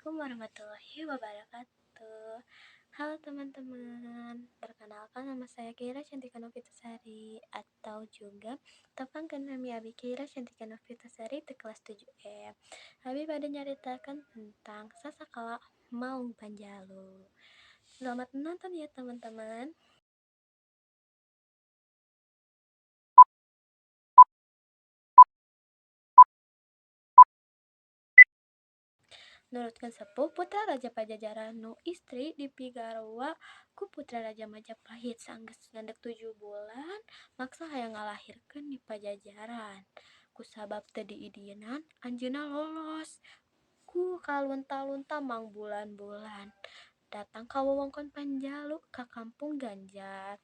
Assalamualaikum warahmatullahi wabarakatuh. Halo teman-teman, perkenalkan nama saya Keira Cantika Novitasari atau juga Tepangkeun Nami Abi Keira Cantika Novitasari di kelas 7E. Abi pada nyaritakan tentang Sasakala Maung Panjalu. Selamat menonton ya teman-teman. Nurutkeun sepuh putra Raja Pajajaran nu istri dipigarwa ku putra Raja Majapahit sanggeus ngandek 7 bulan maksa hayang ngalahirkeun di Pajajaran. Kusabab teu diidinan anjeunna lolos ku kalunta-lunta mang bulan-bulan. Datang ka wewengkon Panjalu ka kampung Ganjar.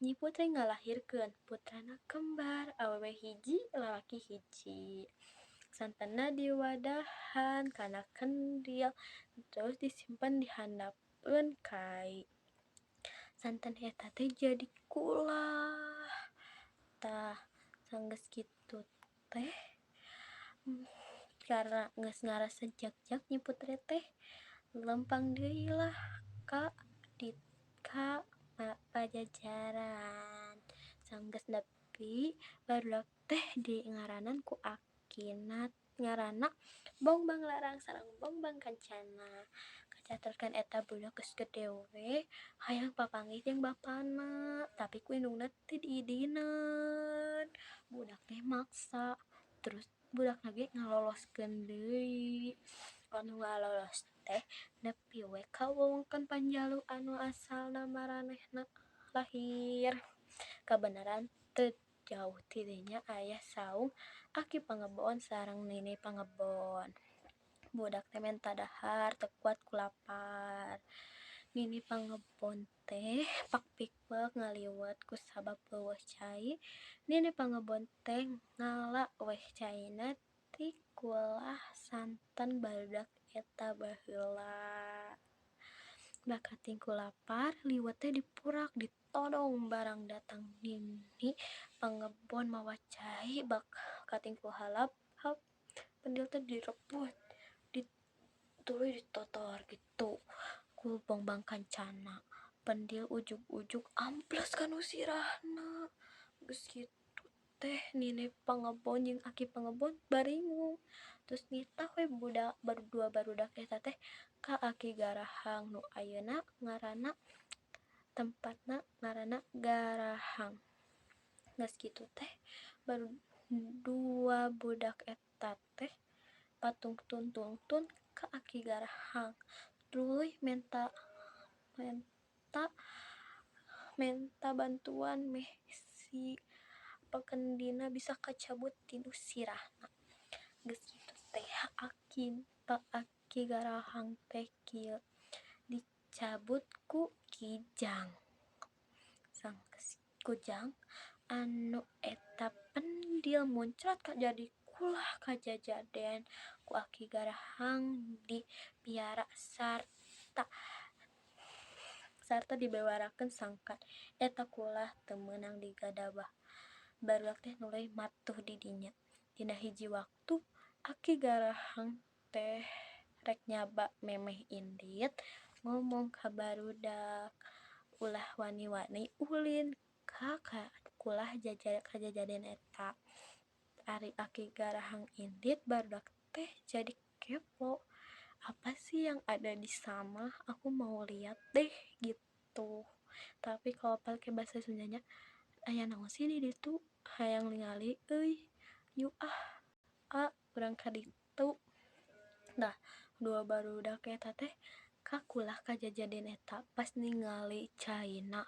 Nyi putri ngalahirkeun putrana kembar awewe hiji lalaki hiji. Santana diwadahan kana kendil terus disimpan di handapeun kai. Santan eta teh jadi kulah. Tah sanggeus kitu teh karena geus ngarasa jak-jak nyi putri teh lempang deui lah ka di ka Pajajaran. Sanggeus nepi barudak teh di ngaranan ku akina ngaranna Bongbang Larang sareng Bongbang Kancana. Kacaterkeun eta budak geus gede we hayang papanggih jeung bapana tapi ku indungna teu diidineun. Budak teh maksa terus budak ge ngaloloskeun deui. Anu ngalolos teh nepi we ka wewengkon Panjalu anu asalna maranehna lahir. Kabeneran teu jauh ti dinya aya saung Aki Pangebon sareng Nini Pangebon. Budak teh menta dahar teu kuat ku lapar. Nini Pangebon teh pak pikbek ngaliwat ku sabab eueuh cai. Nini Pangebon teh ngala weh caina ti kulah santen barudak eta baheula. Bakating ku lapar liwat teh dipurak ditodong barang datang Nini Pangebon mawa cai kating ku halap hap pendil teh direbut tuluy ditotor gitu ku Bongbang Kancana. Pendil ujug-ujug amplas ka nu sirahna. Geus kitu teh Nini Pangebon jeung Aki Pangebon baringung. Terus nitah we budak dua barudak eta teh ka Aki Garahang nu ayeuna ngaranna tempatna ngaranna Garahang. Geus kitu teh baru dua budak eta teh patungtun-tungtun ka Aki Garahang. Tuluy menta bantuan meh si pakendina bisa kacabut tinu sirahna. Geus kitu teh Aki Garahang teh kieu dicabut ku Kijang. Sanggeus Kujang anu eta pendil muncrat ka jadi kulah kajajaden ku Aki Garahang dipiara sarta dibewarakeun sangkan eta kulah teu meunang digadabah. Barudak teh nulai matuh di dinya. Dina hiji waktu Aki Garahang teh rek nyaba memeh indit ngomong ka barudak ulah wani-wani ulin ka kulah kajajaden eta. Ari Aki Garahang indit barudak teh jadi kepo. Apa sih yang ada di sana? Aku mau lihat deh gitu. Tapi kalau pakai bahasa Sundanya, aya naon sih di ditu? Hayang ningali euy. Yuk urang ka ditu. Nah, dua barudak eta teh kakulah kajajaden eta pas ningali caina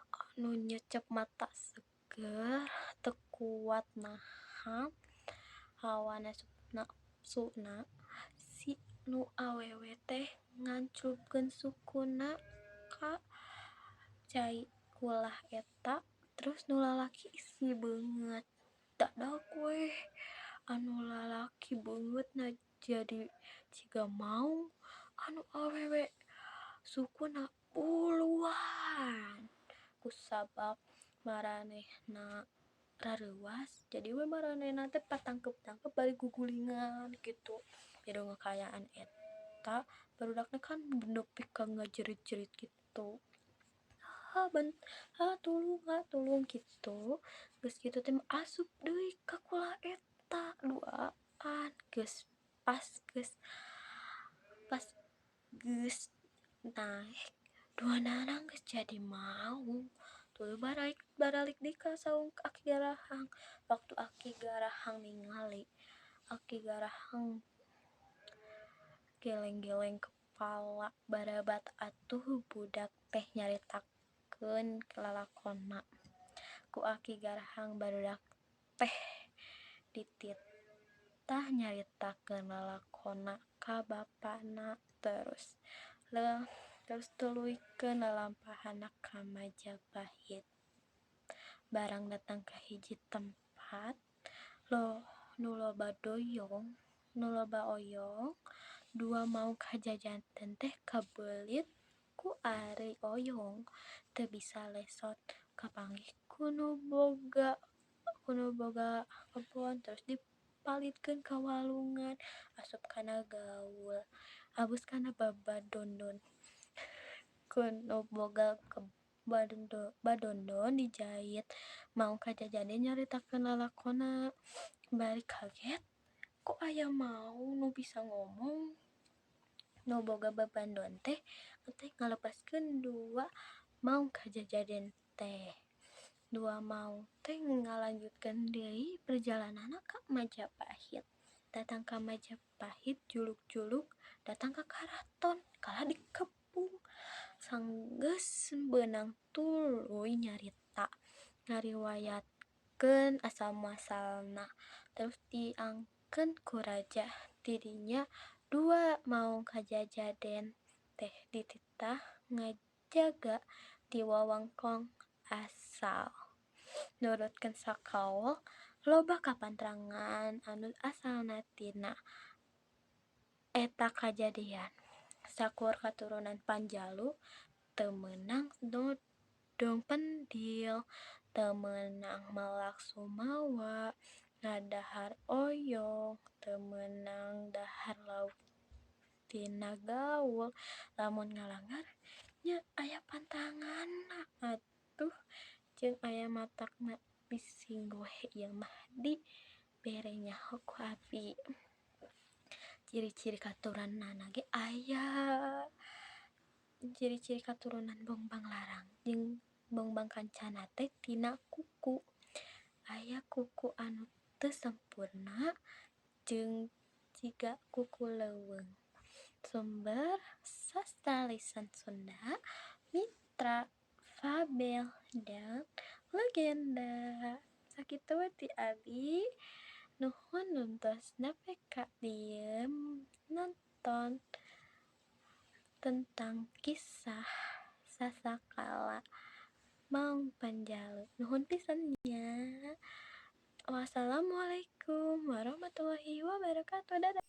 anu nyecep mata seger teu kuat nahan hawa nafsuna si nu awewe teh nganclupkeun sukuna ka cai kulah eta terus nu lalaki isi beungeut dadak weh anu lalaki beungeutna jadi jiga maung anu awewe sukuna puluhan kusabab maranehna rareuwas jadi we maranehna teh patangkep-tangkep bari gugulingan gitu. Jadi ngekayaan eta eta barudakna kan nepi ka ngajerit-jerit gitu. Tulung gitu. Geus kitu teh asup deui ka kula eta duaan pas geus naik duanana geus jadi maung. Tuluy baralik deui ka saung Aki Garahang. Waktu Aki Garahang ningali, Aki Garahang geleng-geleng kepala barabat atuh budak teh nyaritakeun lalakonna ku Aki Garahang. Barudak teh dititah nyaritakeun lalakonna ka bapana, terus tuluykeun lalampahanna ka Majapahit. Barang datang ka hiji tempat nu loba oyong, dua mau kajajanten teh kabeulit ku ari oyong teu bisa lesot kapanggih ku nu boga kebon, terus dipalitkeun ka walungan asup kana gaul abus kana babadondon. Ku nu boga badondon dijait mau kajajana nyaritakeun lalakonna. Bari kaget kok aya maung nu bisa ngomong. Nu boga babandon teh ngalepaskeun dua maung kajajaden teh. Dua maung teh ngalanjutkeun deui perjalananna ka Majapahit. Datang ka Majapahit juluk-juluk datang ka karaton kalah dikepung. Sanggeus beunang tuluy nyarita ngariwayatkeun asal muasalna, terus diangkeun ku raja. Tidinya dua maung kajajaden teh dititah ngajaga di wewengkon asal. Nurutkeun sakaul loba kapantrangan anu asalna tina eta kajadian. Sakur katurunan Panjalu teu meunang nodong pendil, teu meunang melak sumawa, ngadahar oyong, teu meunang dahar lauk tina gaul. Lamun ngalanggar nya aya pantanganna atuh jeung aya matakna bising we ieu mah dibere nyaho ku abi. Ciri-ciri katurunanna ge aya ciri-ciri katurunan Bongbang Larang jeung Bongbang Kancana teh tina kuku. Aya kuku anu teu sempurna jeung jiga kuku leuweung. Sumber Sastra Lisan Sunda, Mitra, Fabel, dan Legenda. Sakitu we ti abi. Nuhun nuntos nepeka diem nonton tentang kisah Sasakala Maung Panjalu. Nuhun pisan nya. Wassalamualaikum warahmatullahi wabarakatuh. Dadah.